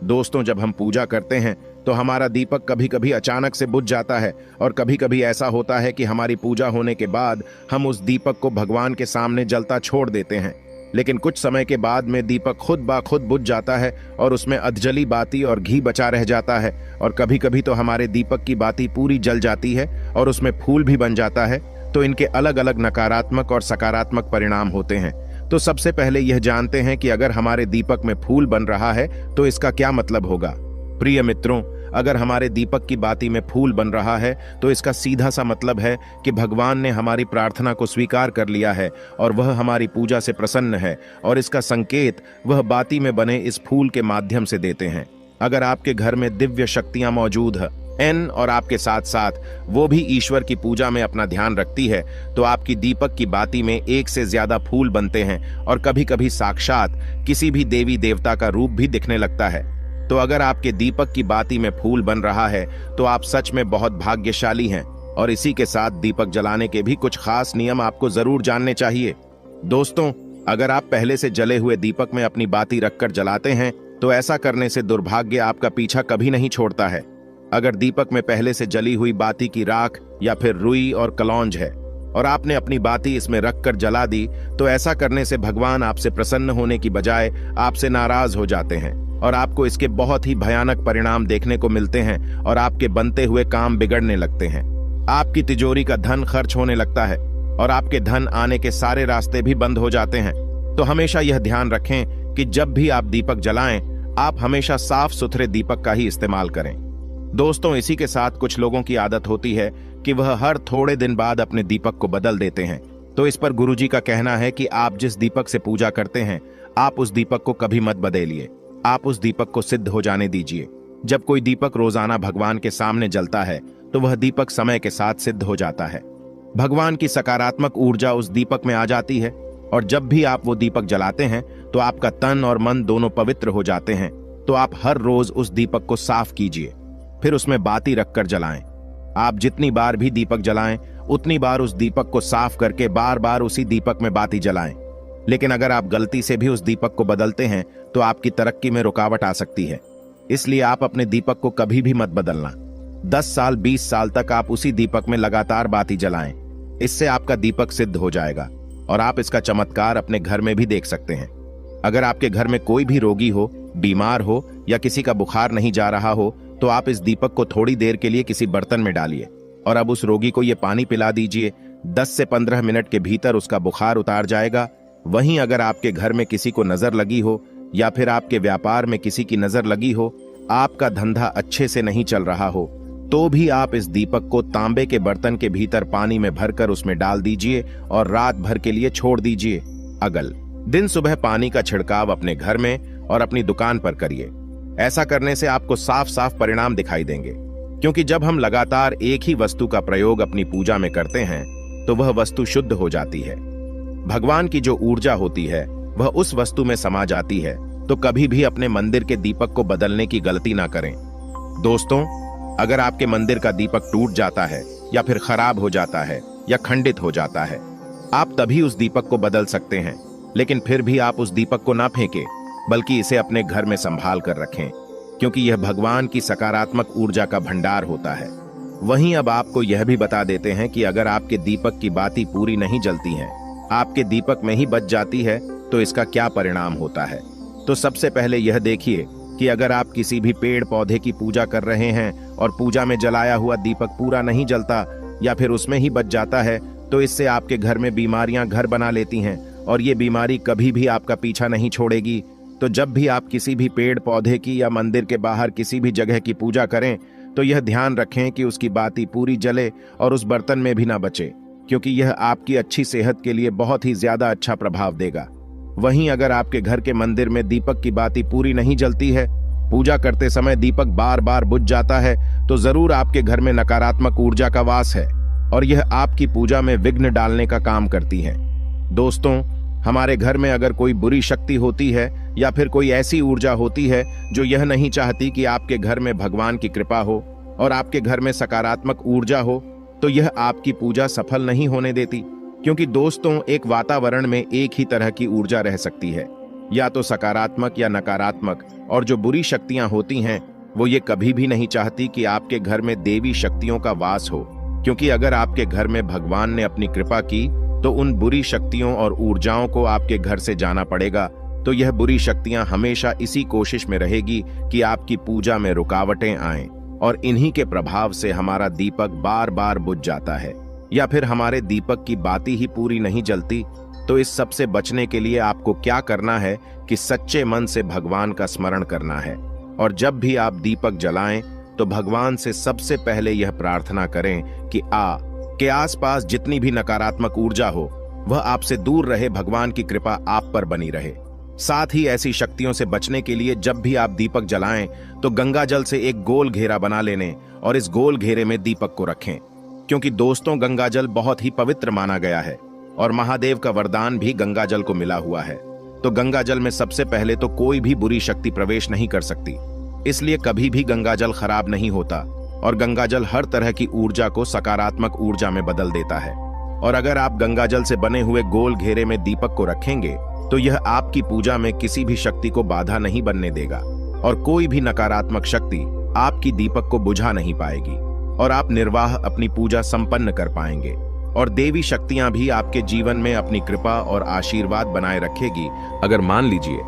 [SPEAKER 1] दोस्तों, जब हम पूजा करते हैं तो हमारा दीपक कभी कभी अचानक से बुझ जाता है और कभी कभी ऐसा होता है कि हमारी पूजा होने के बाद हम उस दीपक को भगवान के सामने जलता छोड़ देते हैं। लेकिन कुछ समय के बाद में दीपक खुद ब खुद बुझ जाता है और उसमें अधजली बाती और घी बचा रह जाता है। और कभी कभी तो हमारे दीपक की बाती पूरी जल जाती है और उसमें फूल भी बन जाता है। तो इनके अलग अलग नकारात्मक और सकारात्मक परिणाम होते हैं। तो सबसे पहले यह जानते हैं कि अगर हमारे दीपक में फूल बन रहा है तो इसका क्या मतलब होगा। प्रिय मित्रों, अगर हमारे दीपक की बाती में फूल बन रहा है तो इसका सीधा सा मतलब है कि भगवान ने हमारी प्रार्थना को स्वीकार कर लिया है और वह हमारी पूजा से प्रसन्न है। और इसका संकेत वह बाती में बने इस फूल के माध्यम से देते हैं। अगर आपके घर में दिव्य शक्तियां मौजूद हैं और आपके साथ साथ वो भी ईश्वर की पूजा में अपना ध्यान रखती है, तो आपकी दीपक की बाती में एक से ज्यादा फूल बनते हैं और कभी कभी साक्षात किसी भी देवी देवता का रूप भी दिखने लगता है। तो अगर आपके दीपक की बाती में फूल बन रहा है तो आप सच में बहुत भाग्यशाली हैं। और इसी के साथ दीपक जलाने के भी कुछ खास नियम आपको जरूर जानने चाहिए। दोस्तों, अगर आप पहले से जले हुए दीपक में अपनी बाती रखकर जलाते हैं तो ऐसा करने से दुर्भाग्य आपका पीछा कभी नहीं छोड़ता है। अगर दीपक में पहले से जली हुई बाती की राख या फिर रुई और कलौंज है और आपने अपनी बाती इसमें रखकर जला दी, तो ऐसा करने से भगवान आपसे प्रसन्न होने की बजाय आपसे नाराज हो जाते हैं और आपको इसके बहुत ही भयानक परिणाम देखने को मिलते हैं और आपके बनते हुए काम बिगड़ने लगते हैं। आपकी तिजोरी का धन खर्च होने लगता है और आपके धन आने के सारे रास्ते भी बंद हो जाते हैं। तो हमेशा यह ध्यान रखें कि जब भी आप दीपक जलाएं, आप हमेशा साफ सुथरे दीपक का ही इस्तेमाल करें। दोस्तों, इसी के साथ कुछ लोगों की आदत होती है कि वह हर थोड़े दिन बाद अपने दीपक को बदल देते हैं। तो इस पर गुरुजी का कहना है कि आप जिस दीपक से पूजा करते हैं, आप उस दीपक को कभी मत बदलिए। आप उस दीपक को सिद्ध हो जाने दीजिए। जब कोई दीपक रोजाना भगवान के सामने जलता है तो वह दीपक समय के साथ सिद्ध हो जाता है। भगवान की सकारात्मक ऊर्जा उस दीपक में आ जाती है और जब भी आप वो दीपक जलाते हैं तो आपका तन और मन दोनों पवित्र हो जाते हैं। तो आप हर रोज उस दीपक को साफ कीजिए, फिर उसमें बाती रखकर जलाएं। आप जितनी बार भी दीपक जलाएं, उतनी बार उस दीपक को साफ करके बार बार उसी दीपक में बाती जलाएं। लेकिन अगर आप गलती से भी उस दीपक को बदलते हैं तो आपकी तरक्की में रुकावट आ सकती है। इसलिए आप अपने दीपक को कभी भी मत बदलना। 10 साल 20 साल तक आप उसी दीपक में लगातार बाती जलाएं। इससे आपका दीपक सिद्ध हो जाएगा। और आप इसका चमत्कार अपने घर में भी देख सकते हैं। अगर आपके घर में कोई भी रोगी हो, बीमार हो या किसी का बुखार नहीं जा रहा हो, तो आप इस दीपक को थोड़ी देर के लिए किसी बर्तन में डालिए और अब उस रोगी को ये पानी पिला दीजिए। 10 से 15 मिनट के भीतर उसका बुखार उतार जाएगा। वहीं अगर आपके घर में किसी को नजर लगी हो या फिर आपके व्यापार में किसी की नजर लगी हो, आपका धंधा अच्छे से नहीं चल रहा हो, तो भी आप इस दीपक को तांबे के बर्तन के भीतर पानी में भरकर उसमें डाल दीजिए और रात भर के लिए छोड़ दीजिए। अगल दिन सुबह पानी का छिड़काव अपने घर में और अपनी दुकान पर करिए। ऐसा करने से आपको साफ साफ परिणाम दिखाई देंगे, क्योंकि जब हम लगातार एक ही वस्तु का प्रयोग अपनी पूजा में करते हैं तो वह वस्तु शुद्ध हो जाती है। भगवान की जो ऊर्जा होती है वह उस वस्तु में समा जाती है। तो कभी भी अपने मंदिर के दीपक को बदलने की गलती ना करें। दोस्तों, अगर आपके मंदिर का दीपक टूट जाता है या फिर खराब हो जाता है या खंडित हो जाता है, आप तभी उस दीपक को बदल सकते हैं। लेकिन फिर भी आप उस दीपक को ना फेंकें, बल्कि इसे अपने घर में संभाल कर रखें, क्योंकि यह भगवान की सकारात्मक ऊर्जा का भंडार होता है। वहीं अब आपको यह भी बता देते हैं कि अगर आपके दीपक की बाती पूरी नहीं जलती हैं, आपके दीपक में ही बच जाती है, तो इसका क्या परिणाम होता है। तो सबसे पहले यह देखिए कि अगर आप किसी भी पेड़ पौधे की पूजा कर रहे हैं और पूजा में जलाया हुआ दीपक पूरा नहीं जलता या फिर उसमें ही बच जाता है, तो इससे आपके घर में बीमारियां घर बना लेती हैं और ये बीमारी कभी भी आपका पीछा नहीं छोड़ेगी। तो जब भी आप किसी भी पेड़ पौधे की या मंदिर के बाहर किसी भी जगह की पूजा करें, तो यह ध्यान रखें कि उसकी बाती पूरी जले और उस बर्तन में भी ना बचे, क्योंकि यह आपकी अच्छी सेहत के लिए बहुत ही ज्यादा अच्छा प्रभाव देगा। वहीं अगर आपके घर के मंदिर में दीपक की बाती पूरी नहीं जलती है, पूजा करते समय दीपक बार बार बुझ जाता है, तो जरूर आपके घर में नकारात्मक ऊर्जा का वास है और यह आपकी पूजा में विघ्न डालने का काम करती है। दोस्तों, हमारे घर में अगर कोई बुरी शक्ति होती है या फिर कोई ऐसी ऊर्जा होती है जो यह नहीं चाहती कि आपके घर में भगवान की कृपा हो और आपके घर में सकारात्मक ऊर्जा हो, तो यह आपकी पूजा सफल नहीं होने देती। क्योंकि दोस्तों, एक वातावरण में एक ही तरह की ऊर्जा रह सकती है, या तो सकारात्मक या नकारात्मक, और जो बुरी शक्तियां होती हैं वो ये कभी भी नहीं चाहती कि आपके घर में देवी शक्तियों का वास हो, क्योंकि अगर आपके घर में भगवान ने अपनी कृपा की तो उन बुरी शक्तियों और ऊर्जाओं को आपके घर से जाना पड़ेगा। तो यह बुरी शक्तियां हमेशा इसी कोशिश में रहेगी कि आपकी पूजा में रुकावटें आएं और इन्हीं के प्रभाव से हमारा दीपक बार बार बुझ जाता है या फिर हमारे दीपक की बाती ही पूरी नहीं जलती। तो इस सब से बचने के लिए आपको क्या करना है कि सच्चे मन से भगवान का स्मरण करना है, और जब भी आप दीपक जलाएं तो भगवान से सबसे पहले यह प्रार्थना करें कि के आसपास जितनी भी नकारात्मक ऊर्जा हो वह आपसे दूर रहे, भगवान की कृपा आप पर बनी रहे। साथ ही ऐसी शक्तियों से बचने के लिए जब भी आप दीपक जलाएं तो गंगा जल से एक गोल घेरा बना लेने और इस गोल घेरे में दीपक को रखें, क्योंकि दोस्तों, गंगा जल बहुत ही पवित्र माना गया है और महादेव का वरदान भी गंगा जल को मिला हुआ है। तो गंगा जल में सबसे पहले तो कोई भी बुरी शक्ति प्रवेश नहीं कर सकती, इसलिए कभी भी गंगा जल खराब नहीं होता और गंगा जल हर तरह की ऊर्जा को सकारात्मक ऊर्जा में बदल देता है। और अगर आप गंगा जल से बने हुए गोल घेरे में दीपक को रखेंगे तो यह आपकी पूजा में किसी भी शक्ति को बाधा नहीं बनने देगा और कोई भी नकारात्मक शक्ति आपकी दीपक को बुझा नहीं पाएगी और आप निर्वाह अपनी पूजा संपन्न कर पाएंगे और देवी शक्तियां भी आपके जीवन में अपनी कृपा और आशीर्वाद बनाए रखेगी। अगर मान लीजिए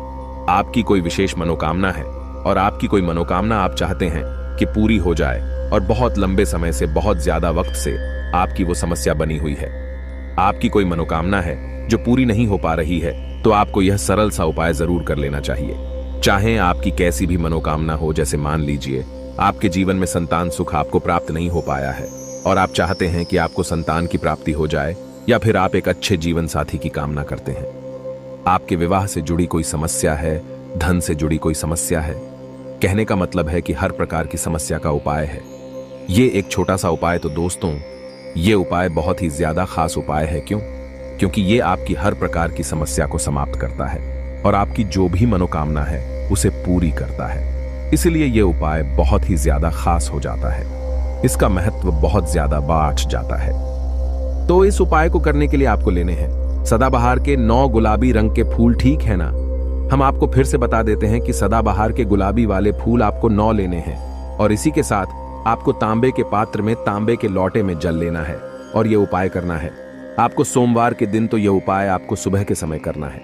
[SPEAKER 1] आपकी कोई विशेष मनोकामना है और आपकी कोई मनोकामना आप चाहते हैं कि पूरी हो जाए और बहुत लंबे समय से, बहुत ज्यादा वक्त से आपकी वो समस्या बनी हुई है, आपकी कोई मनोकामना है जो पूरी नहीं हो पा रही है, तो आपको यह सरल सा उपाय जरूर कर लेना चाहिए। चाहे आपकी कैसी भी मनोकामना हो, जैसे मान लीजिए आपके जीवन में संतान सुख आपको प्राप्त नहीं हो पाया है और आप चाहते हैं कि आपको संतान की प्राप्ति हो जाए, या फिर आप एक अच्छे जीवन साथी की कामना करते हैं, आपके विवाह से जुड़ी कोई समस्या है, धन से जुड़ी कोई समस्या है। कहने का मतलब है कि हर प्रकार की समस्या का उपाय है। ये एक छोटा सा उपाय तो दोस्तों, ये उपाय बहुत ही ज्यादा खास उपाय है। क्यों? क्योंकि ये आपकी हर प्रकार की समस्या को समाप्त करता है और आपकी जो भी मनोकामना है उसे पूरी करता है। इसलिए ये उपाय बहुत ही ज्यादा खास हो जाता है, इसका महत्व बहुत ज्यादा बढ़ जाता है। तो इस उपाय को करने के लिए आपको लेने हैं सदाबहार के 9 गुलाबी रंग के फूल, ठीक है ना? हम आपको फिर से बता देते हैं कि सदाबहार के गुलाबी वाले फूल आपको 9 लेने हैं और इसी के साथ आपको तांबे के पात्र में तांबे के लोटे में जल लेना है और ये उपाय करना है। आपको सोमवार के दिन तो यह उपाय आपको सुबह के समय करना है।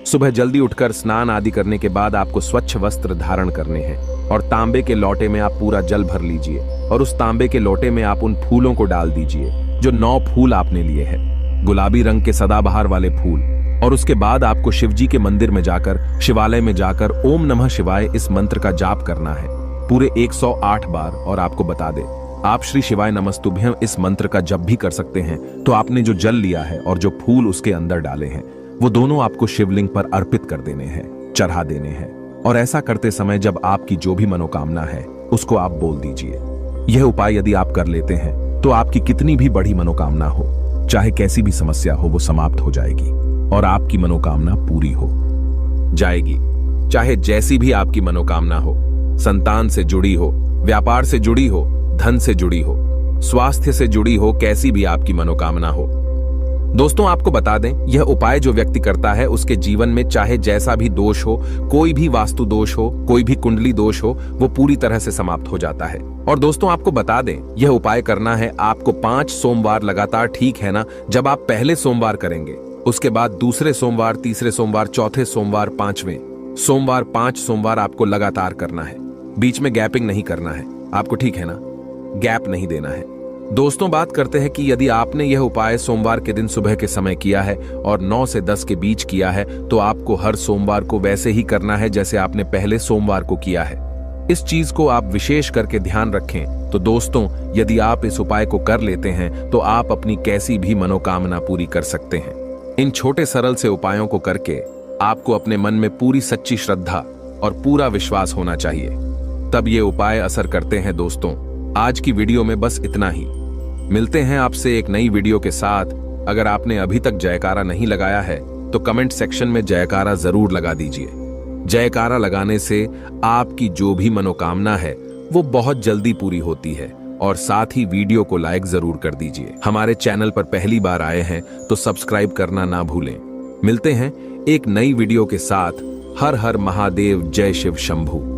[SPEAKER 1] सुबह जल्दी उठकर स्नान आदि करने के बाद आपको स्वच्छ वस्त्र धारण करने हैं और तांबे के लोटे में आप पूरा जल भर लीजिए और उस तांबे के लोटे में आप उन फूलों को डाल दीजिए जो 9 फूल आपने लिए हैं, गुलाबी रंग के सदाबहार वाले फूल। और उसके बाद आपको शिवजी के मंदिर में जाकर, शिवालय में जाकर ओम नमः शिवाय इस मंत्र का जाप करना है पूरे 108 बार। और आपको बता दे, आप श्री शिवाय नमस्तुभ्यं इस मंत्र का जब भी कर सकते हैं तो आपने जो जल लिया है और जो फूल उसके अंदर डाले हैं वो दोनों आपको शिवलिंग पर अर्पित कर देने हैं, चढ़ा देने हैं। और ऐसा करते समय जब आपकी जो भी मनोकामना है उसको आप बोल दीजिए। यह उपाय यदि आप कर लेते हैं तो आपकी कितनी भी बड़ी मनोकामना हो, चाहे कैसी भी समस्या हो, वो समाप्त हो जाएगी और आपकी मनोकामना पूरी हो जाएगी। चाहे जैसी भी आपकी मनोकामना हो, संतान से जुड़ी हो, व्यापार से जुड़ी हो, धन से जुड़ी हो, स्वास्थ्य से जुड़ी हो, कैसी भी आपकी मनोकामना हो। दोस्तों आपको बता दें, यह उपाय जो व्यक्ति करता है उसके जीवन में चाहे जैसा भी दोष हो, कोई भी वास्तु दोष हो, कोई भी कुंडली दोष हो, वो पूरी तरह से समाप्त हो जाता है। और दोस्तों आपको बता दें, यह उपाय करना है आपको 5 सोमवार लगातार, ठीक है ना। जब आप पहले सोमवार करेंगे, उसके बाद दूसरे सोमवार, तीसरे सोमवार, चौथे सोमवार, 5वें सोमवार, 5 सोमवार आपको लगातार करना है। बीच में गैपिंग नहीं करना है आपको, ठीक है ना, गैप नहीं देना है। दोस्तों बात करते हैं कि यदि आपने यह उपाय सोमवार के दिन सुबह के समय किया है और 9 से 10 के बीच किया है तो आपको हर सोमवार को वैसे ही करना है जैसे आपने पहले सोमवार को किया है। इस चीज को आप विशेष करके ध्यान रखें। तो दोस्तों यदि आप इस उपाय को कर लेते हैं तो आप अपनी कैसी भी मनोकामना पूरी कर सकते हैं। इन छोटे सरल से उपायों को करके आपको अपने मन में पूरी सच्ची श्रद्धा और पूरा विश्वास होना चाहिए, तब ये उपाय असर करते हैं। दोस्तों आज की वीडियो में बस इतना ही। मिलते हैं आपसे एक नई वीडियो के साथ। अगर आपने अभी तक जयकारा नहीं लगाया है तो कमेंट सेक्शन में जयकारा जरूर लगा दीजिए। जयकारा लगाने से आपकी जो भी मनोकामना है वो बहुत जल्दी पूरी होती है। और साथ ही वीडियो को लाइक जरूर कर दीजिए। हमारे चैनल पर पहली बार आए हैं तो सब्सक्राइब करना ना भूलें। मिलते हैं एक नई वीडियो के साथ। हर हर महादेव, जय शिव शंभू।